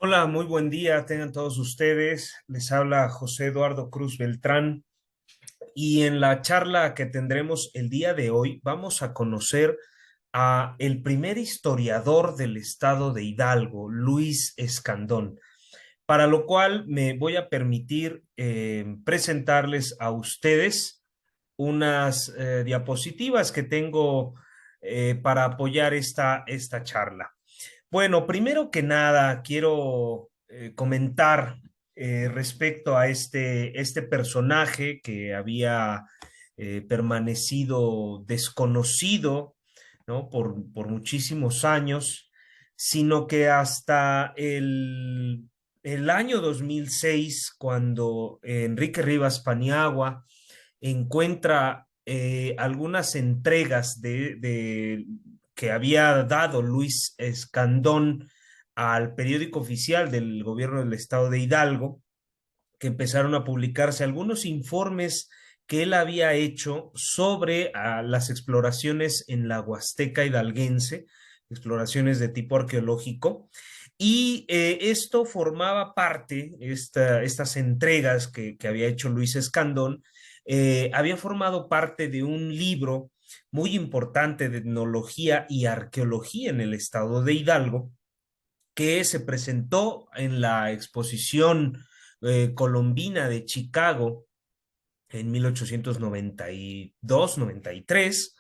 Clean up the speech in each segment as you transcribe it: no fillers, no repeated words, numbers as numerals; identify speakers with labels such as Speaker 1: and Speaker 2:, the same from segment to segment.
Speaker 1: Hola, muy buen día, tengan todos ustedes. Les habla José Eduardo Cruz Beltrán y en la charla que tendremos el día de hoy vamos a conocer a el primer historiador del estado de Hidalgo, Luis Escandón, para lo cual me voy a permitir presentarles a ustedes unas diapositivas que tengo para apoyar esta charla. Bueno, primero que nada, quiero comentar respecto a este personaje que había permanecido desconocido, ¿no? por muchísimos años, sino que hasta el año 2006, cuando Enrique Rivas Paniagua encuentra algunas entregas que había dado Luis Escandón al periódico oficial del gobierno del estado de Hidalgo, que empezaron a publicarse algunos informes que él había hecho sobre las exploraciones en la Huasteca hidalguense, exploraciones de tipo arqueológico, y esto formaba parte, estas entregas que había hecho Luis Escandón, había formado parte de un libro muy importante de etnología y arqueología en el estado de Hidalgo, que se presentó en la exposición colombina de Chicago en 1892-93,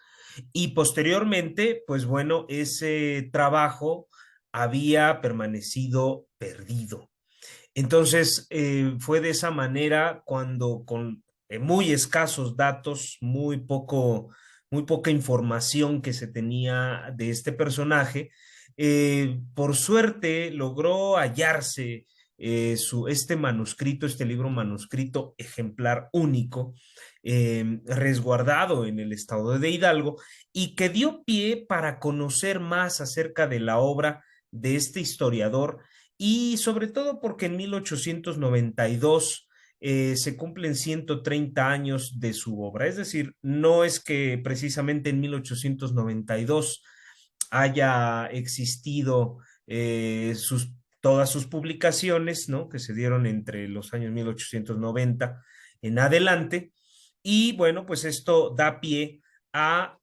Speaker 1: y posteriormente, pues bueno, ese trabajo había permanecido perdido. Entonces, fue de esa manera cuando con muy escasos datos, muy poca información que se tenía de este personaje, por suerte logró hallarse este manuscrito, este libro manuscrito ejemplar único, resguardado en el estado de Hidalgo, y que dio pie para conocer más acerca de la obra de este historiador, y sobre todo porque en 1892 se cumplen 130 años de su obra. Es decir, no es que precisamente en 1892 haya existido todas sus publicaciones, ¿no? Que se dieron entre los años 1890 en adelante. Y bueno, pues esto da pie a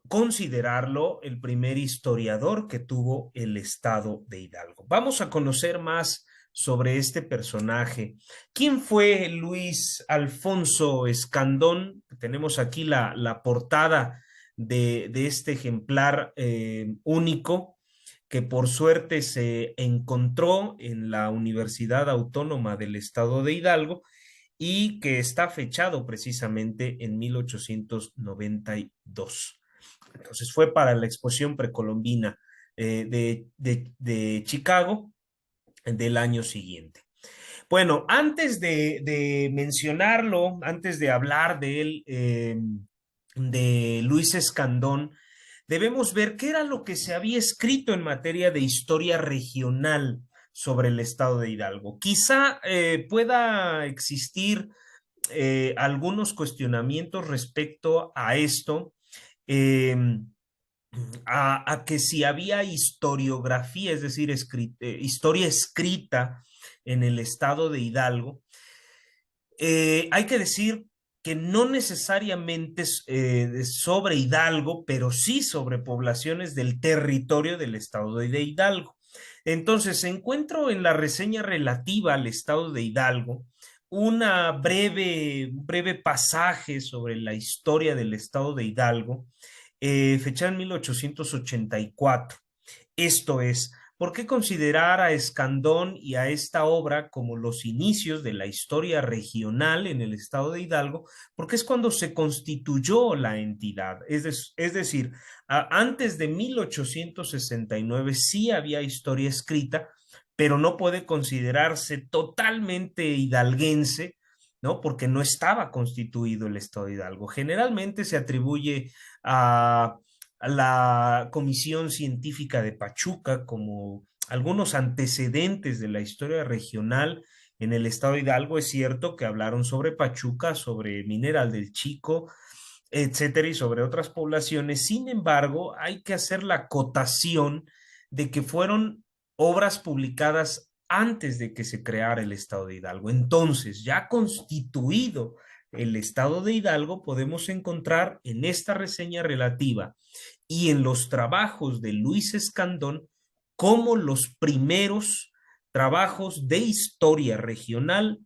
Speaker 1: considerarlo el primer historiador que tuvo el estado de Hidalgo. Vamos a conocer más sobre este personaje. ¿Quién fue Luis Alfonso Escandón? Tenemos aquí la portada de este ejemplar único, que por suerte se encontró en la Universidad Autónoma del Estado de Hidalgo y que está fechado precisamente en 1892. Entonces fue para la exposición precolombina de Chicago del año siguiente. Bueno, antes de mencionarlo, antes de hablar de él, de Luis Escandón, debemos ver qué era lo que se había escrito en materia de historia regional sobre el estado de Hidalgo. Quizá pueda existir algunos cuestionamientos respecto a esto, eh, a que si había historiografía, es decir, historia escrita en el estado de Hidalgo. Hay que decir que no necesariamente sobre Hidalgo, pero sí sobre poblaciones del territorio del estado de Hidalgo. Entonces, encuentro en la reseña relativa al estado de Hidalgo un breve pasaje sobre la historia del estado de Hidalgo, fechada en 1884. Esto es, ¿por qué considerar a Escandón y a esta obra como los inicios de la historia regional en el estado de Hidalgo? Porque es cuando se constituyó la entidad. Es decir, antes de 1869 sí había historia escrita, pero no puede considerarse totalmente hidalguense, ¿no? Porque no estaba constituido el estado de Hidalgo. Generalmente se atribuye a la Comisión Científica de Pachuca como algunos antecedentes de la historia regional en el estado de Hidalgo. Es cierto que hablaron sobre Pachuca, sobre Mineral del Chico, etcétera, y sobre otras poblaciones. Sin embargo, hay que hacer la acotación de que fueron obras publicadas antes de que se creara el Estado de Hidalgo. Entonces, ya constituido el Estado de Hidalgo, podemos encontrar en esta reseña relativa y en los trabajos de Luis Escandón como los primeros trabajos de historia regional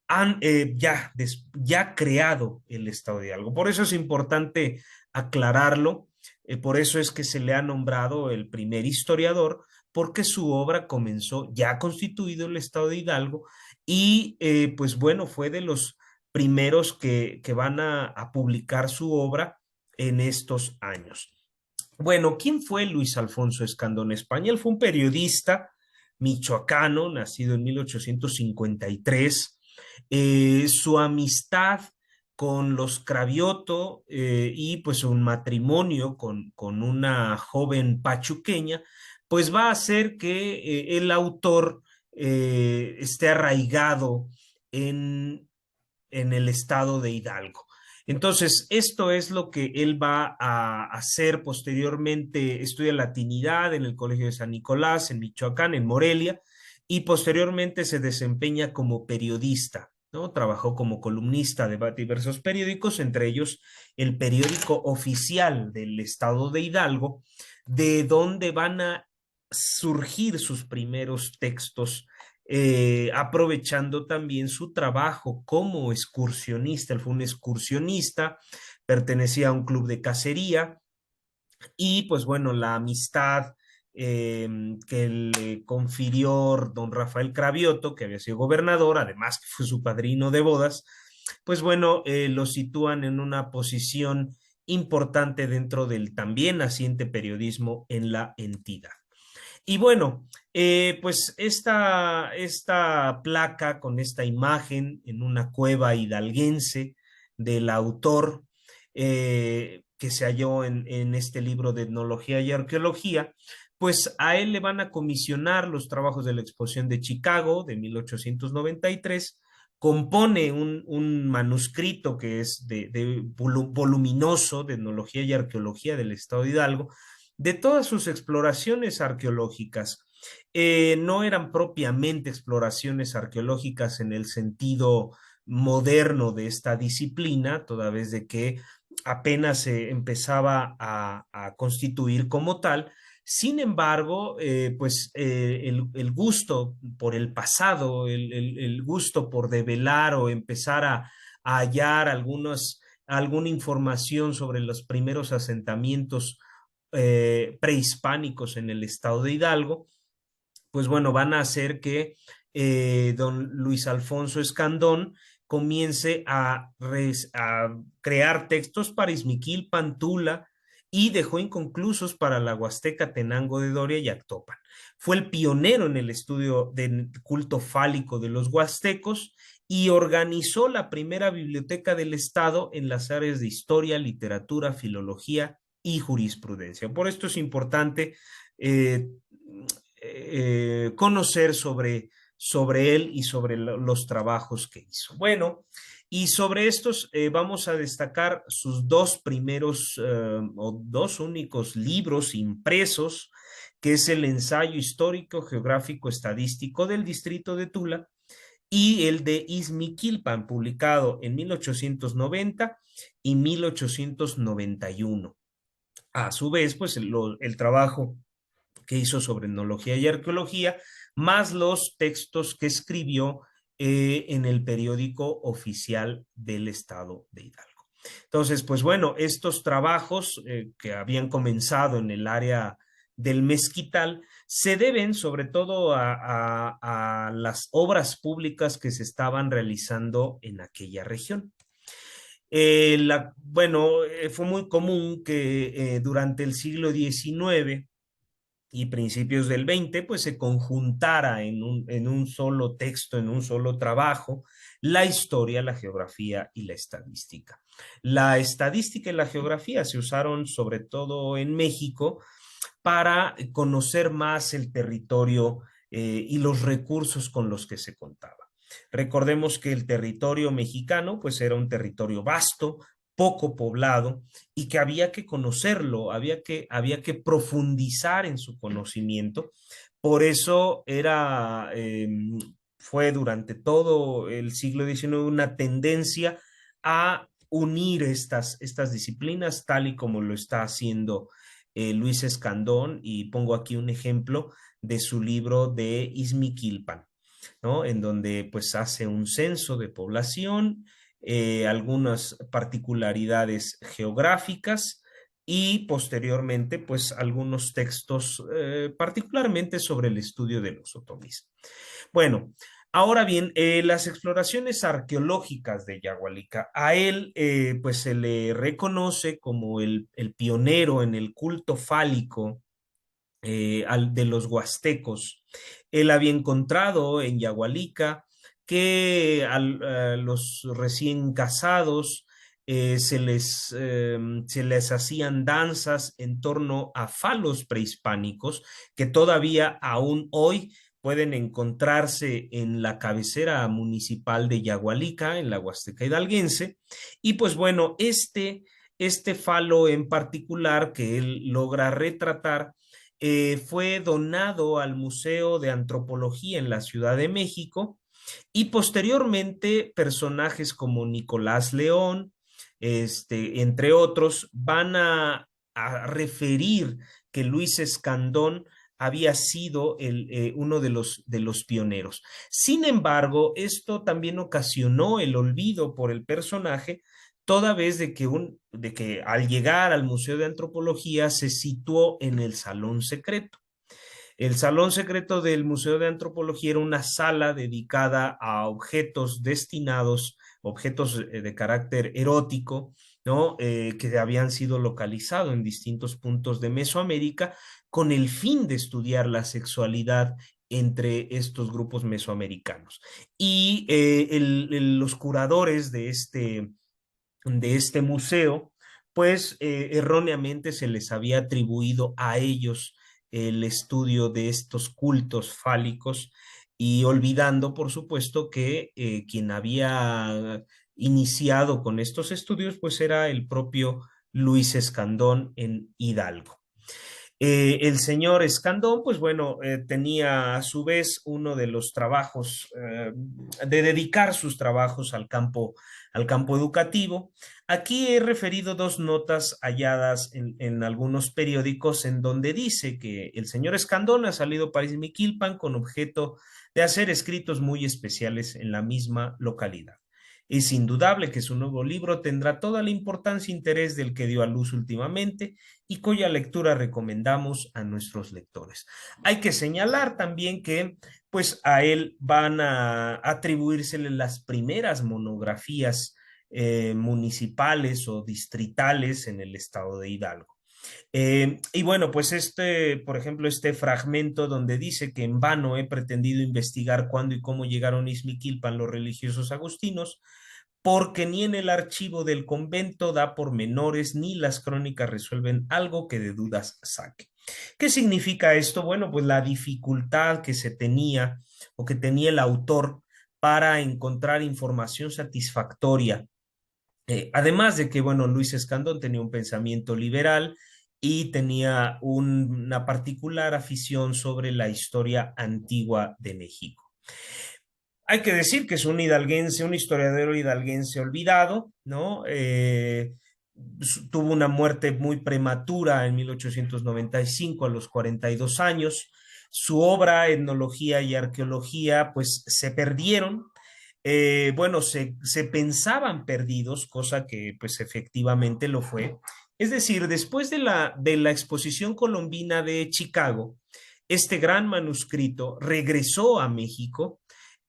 Speaker 1: han ya creado el Estado de Hidalgo. Por eso es importante aclararlo, por eso es que se le ha nombrado el primer historiador, porque su obra comenzó ya constituido el Estado de Hidalgo y pues bueno, fue de los primeros que van a publicar su obra en estos años. Bueno, ¿quién fue Luis Alfonso Escandón Español? Fue un periodista michoacano, nacido en 1853. Su amistad con los Cravioto y pues un matrimonio con una joven pachuqueña, pues va a hacer que el autor esté arraigado en en el estado de Hidalgo. Entonces, esto es lo que él va a hacer posteriormente. Estudia latinidad en el Colegio de San Nicolás, en Michoacán, en Morelia, y posteriormente se desempeña como periodista, ¿no? Trabajó como columnista de diversos periódicos, entre ellos el periódico oficial del estado de Hidalgo, de donde van a surgir sus primeros textos aprovechando también su trabajo como excursionista. Él fue un excursionista, pertenecía a un club de cacería y pues bueno, la amistad que le confirió don Rafael Cravioto, que había sido gobernador, además que fue su padrino de bodas, pues bueno, lo sitúan en una posición importante dentro del también naciente periodismo en la entidad. Y bueno, pues esta placa con esta imagen en una cueva hidalguense del autor que se halló en este libro de etnología y arqueología, pues a él le van a comisionar los trabajos de la exposición de Chicago de 1893. Compone un manuscrito que es voluminoso de etnología y arqueología del estado de Hidalgo, de todas sus exploraciones arqueológicas. No eran propiamente exploraciones arqueológicas en el sentido moderno de esta disciplina, toda vez de que apenas se empezaba a constituir como tal. Sin embargo, pues el gusto por el pasado, el gusto por develar o empezar a hallar alguna información sobre los primeros asentamientos prehispánicos en el estado de Hidalgo, pues bueno, van a hacer que don Luis Alfonso Escandón comience a crear textos para Izmiquil, Pantula, y dejó inconclusos para la Huasteca, Tenango de Doria y Actopan. Fue el pionero en el estudio del culto fálico de los huastecos y organizó la primera biblioteca del Estado en las áreas de historia, literatura, filología y jurisprudencia. Por esto es importante eh, conocer sobre él y sobre los trabajos que hizo. Bueno, y sobre estos vamos a destacar sus dos primeros o dos únicos libros impresos, que es el ensayo histórico, geográfico, estadístico del distrito de Tula y el de Izmiquilpan, publicado en 1890 y 1891. A su vez, pues el trabajo que hizo sobre etnología y arqueología, más los textos que escribió en el periódico oficial del estado de Hidalgo. Entonces, pues bueno, estos trabajos que habían comenzado en el área del mezquital se deben sobre todo a las obras públicas que se estaban realizando en aquella región. Bueno, fue muy común que durante el siglo XIX y principios del 20, pues se conjuntara en un solo texto, en un solo trabajo, la historia, la geografía y la estadística. La estadística y la geografía se usaron sobre todo en México para conocer más el territorio y los recursos con los que se contaba. Recordemos que el territorio mexicano pues era un territorio vasto, poco poblado y que había que conocerlo, había que profundizar en su conocimiento Por eso fue durante todo el siglo XIX una tendencia a unir estas disciplinas, tal y como lo está haciendo Luis Escandón, y pongo aquí un ejemplo de su libro de Izmiquilpan, ¿no? En donde pues hace un censo de población, algunas particularidades geográficas y posteriormente pues algunos textos particularmente sobre el estudio de los otomís. Bueno, ahora bien, las exploraciones arqueológicas de Yagualica, a él pues se le reconoce como el pionero en el culto fálico de los huastecos. Él había encontrado en Yagualica que a los recién casados se les hacían danzas en torno a falos prehispánicos que todavía aún hoy pueden encontrarse en la cabecera municipal de Yagualica, en la Huasteca Hidalguense. Y pues bueno, este falo en particular que él logra retratar fue donado al Museo de Antropología en la Ciudad de México, y posteriormente personajes como Nicolás León, entre otros, van a referir que Luis Escandón había sido uno de los pioneros. Sin embargo, esto también ocasionó el olvido por el personaje, toda vez de que al llegar al Museo de Antropología se situó en el Salón Secreto. El Salón Secreto del Museo de Antropología era una sala dedicada a objetos destinados, objetos de carácter erótico, ¿no? Que habían sido localizados en distintos puntos de Mesoamérica con el fin de estudiar la sexualidad entre estos grupos mesoamericanos. Y los curadores de este museo, pues erróneamente se les había atribuido a ellos el estudio de estos cultos fálicos, y olvidando, por supuesto, que quien había iniciado con estos estudios, pues era el propio Luis Escandón en Hidalgo. El señor Escandón, pues bueno, tenía a su vez uno de los trabajos, de dedicar sus trabajos al campo educativo. Aquí he referido dos notas halladas en algunos periódicos en donde dice que el señor Escandón ha salido para Izmiquilpan con objeto de hacer escritos muy especiales en la misma localidad. Es indudable que su nuevo libro tendrá toda la importancia e interés del que dio a luz últimamente y cuya lectura recomendamos a nuestros lectores. Hay que señalar también que pues a él van a atribuírsele las primeras monografías municipales o distritales en el estado de Hidalgo. Y bueno, pues por ejemplo, este fragmento donde dice que en vano he pretendido investigar cuándo y cómo llegaron a Izmiquilpan los religiosos agustinos, porque ni en el archivo del convento da pormenores, ni las crónicas resuelven algo que de dudas saque. ¿Qué significa esto? Bueno, pues la dificultad que se tenía o que tenía el autor para encontrar información satisfactoria. Además de que, bueno, Luis Escandón tenía un pensamiento liberal y tenía una particular afición sobre la historia antigua de México. Hay que decir que es un hidalguense, un historiador hidalguense olvidado, ¿no? Tuvo una muerte muy prematura en 1895 a los 42 años. Su obra, Etnología y Arqueología, pues se perdieron. Bueno, se pensaban perdidos, cosa que pues efectivamente lo fue. Es decir, después de la exposición colombina de Chicago, este gran manuscrito regresó a México,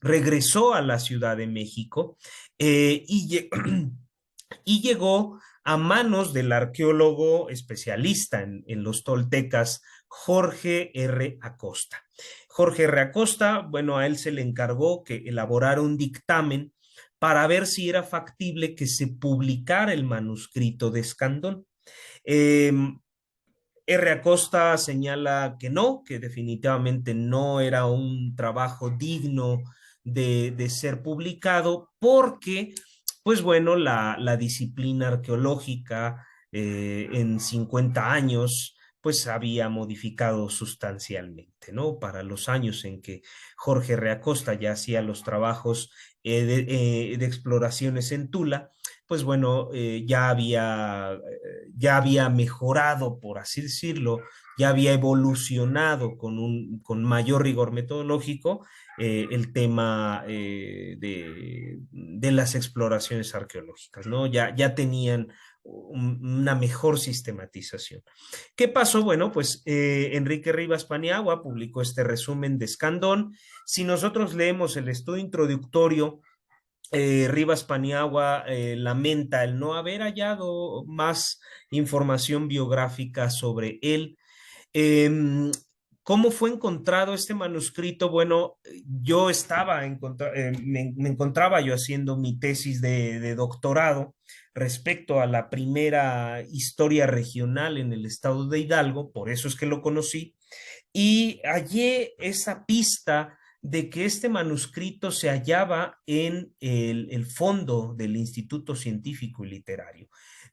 Speaker 1: regresó a la Ciudad de México, y llegó a manos del arqueólogo especialista en los toltecas, Jorge R. Acosta. Jorge R. Acosta, bueno, a él se le encargó que elaborara un dictamen para ver si era factible que se publicara el manuscrito de Escandón. Eh, R. Acosta señala que no, que definitivamente no era un trabajo digno de ser publicado porque, pues bueno, la disciplina arqueológica en 50 años pues había modificado sustancialmente, ¿no? Para los años en que Jorge Reacosta ya hacía los trabajos de exploraciones en Tula, pues bueno, ya había mejorado, por así decirlo, ya había evolucionado con mayor rigor metodológico el tema de las exploraciones arqueológicas, ¿no? Ya tenían una mejor sistematización. ¿Qué pasó? Bueno, pues Enrique Rivas Paniagua publicó este resumen de Escandón. Si nosotros leemos el estudio introductorio, Rivas Paniagua lamenta el no haber hallado más información biográfica sobre él. Eh, ¿Cómo fue encontrado este manuscrito? Bueno, yo me encontraba yo haciendo mi tesis de doctorado respecto a la primera historia regional en el estado de Hidalgo, por eso es que lo conocí, y hallé esa pista de que este manuscrito se hallaba en el fondo del Instituto Científico y Literario.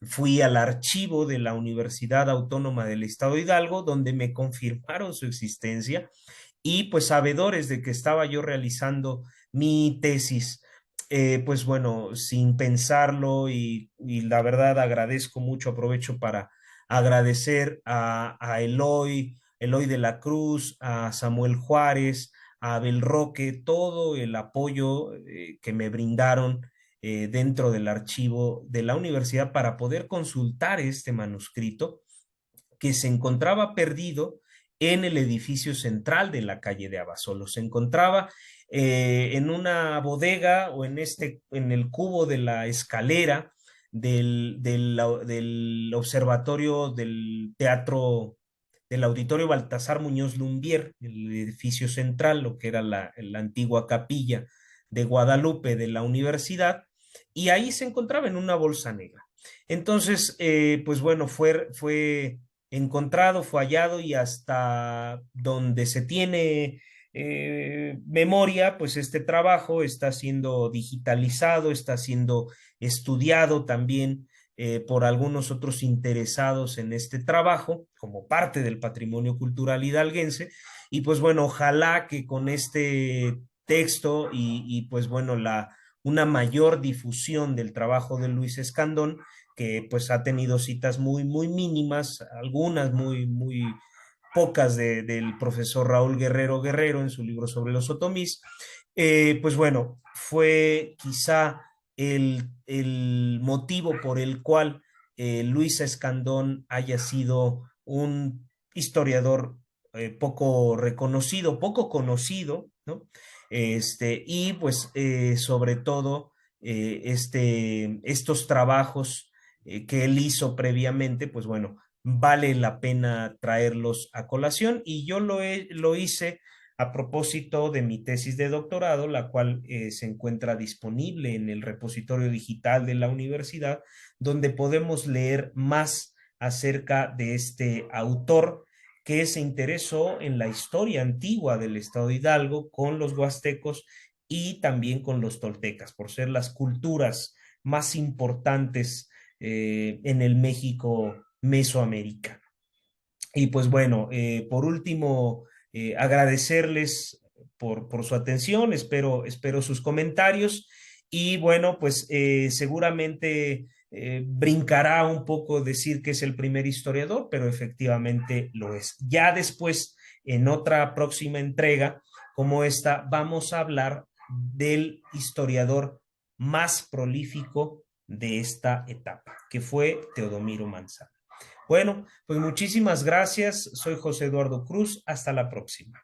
Speaker 1: Fui al archivo de la Universidad Autónoma del Estado de Hidalgo, donde me confirmaron su existencia y pues sabedores de que estaba yo realizando mi tesis, pues bueno, sin pensarlo y la verdad agradezco mucho, aprovecho para agradecer a Eloy de la Cruz, a Samuel Juárez, a Abel Roque, todo el apoyo que me brindaron dentro del archivo de la universidad para poder consultar este manuscrito que se encontraba perdido en el edificio central de la calle de Abasolo. Se encontraba en una bodega o en el cubo de la escalera del observatorio del teatro del Auditorio Baltasar Muñoz Lumbier, el edificio central, lo que era la antigua capilla de Guadalupe de la universidad, y ahí se encontraba en una bolsa negra. Entonces, pues bueno, fue encontrado, fue hallado y hasta donde se tiene memoria, pues este trabajo está siendo digitalizado, está siendo estudiado también por algunos otros interesados en este trabajo como parte del patrimonio cultural hidalguense. Y pues bueno, ojalá que con este texto pues bueno, una mayor difusión del trabajo de Luis Escandón, que pues ha tenido citas muy mínimas, algunas muy pocas del profesor Raúl Guerrero en su libro sobre los otomís, pues bueno, fue quizá el motivo por el cual Luis Escandón haya sido un historiador poco reconocido, poco conocido, ¿no? Y pues sobre todo estos trabajos que él hizo previamente, pues bueno, vale la pena traerlos a colación y yo lo hice a propósito de mi tesis de doctorado, la cual se encuentra disponible en el repositorio digital de la universidad, donde podemos leer más acerca de este autor que se interesó en la historia antigua del estado de Hidalgo con los huastecos y también con los toltecas, por ser las culturas más importantes en el México mesoamericano. Y pues bueno, por último, agradecerles por su atención, espero sus comentarios y bueno, pues seguramente brincará un poco decir que es el primer historiador, pero efectivamente lo es. Ya después, en otra próxima entrega como esta, vamos a hablar del historiador más prolífico de esta etapa, que fue Teodomiro Manzano. Bueno, pues muchísimas gracias. Soy José Eduardo Cruz. Hasta la próxima.